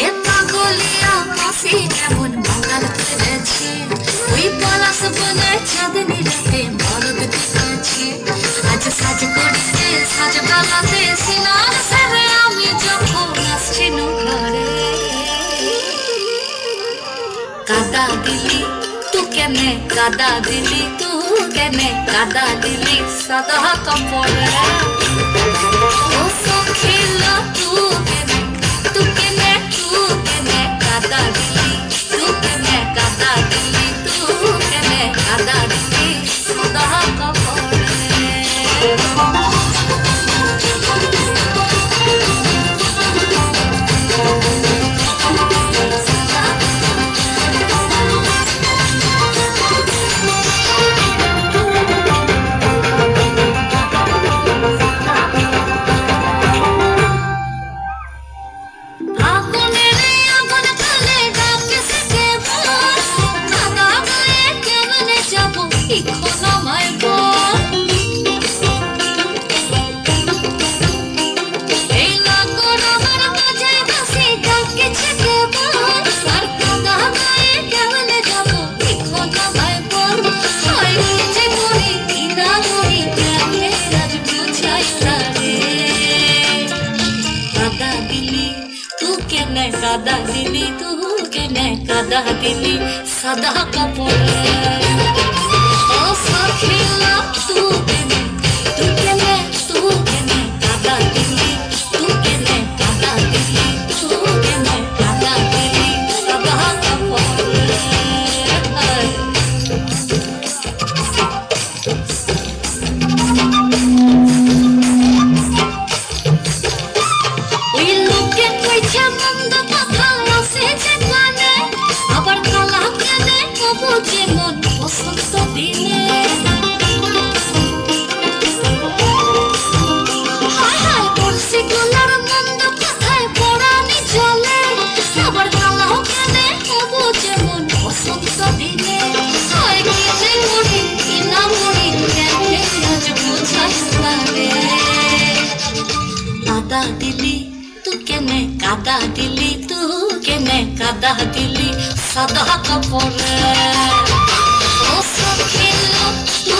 এ পাগলিয়া মাসি কেমন বাঙাল ফেলেছে, ওই পলাশ বনে চাঁদনি রাতে মরদ দেখেছে। আজ সাজ করিতে সাজ বেলাতে সিনার সেরে আমি যখন আসছি ঘরে, কাদা দিলি তু কেনে, কাদা দিলি তু কেনে, কাদা দিলি সাদা কাপড়ে। ও সখিলা তু কেনে, তু কেনে, তু কেনে কাদা দিলি, তু কেনে কাদা দিলি, তু কেনে কাদা দিলি সাদা কাপড়ে। কাদা দিলি তু কেনে, কাদা দিলি সাদা কাপড়ে। ও সখিলা তু কেনে, তু কেনে, তু কেনে কাদা দিলি, তু কেনে কাদা দিলি, তু কেনে কাদা দিলি সাদা কাপড়ে। ওই লোকে কইছে মন্দ কথা আসেছে কানে, আবার কালা কেনে কবু যেমন বসন্ত দিনে। হায় হায় পড়শি গুলার মন্দ কথায় পড়ানি চলে, আবার কালা কেনে কবু যেমন বসন্ত দিনে। হয় কি যে মরি কি না মরি কেনে আজ বোঝাই পারে। কাদা দিলি তু কেনে, কাদা দিলি তু কেনে, কাদা দিলি সাদা কাপড়ে। ও সখিলা তু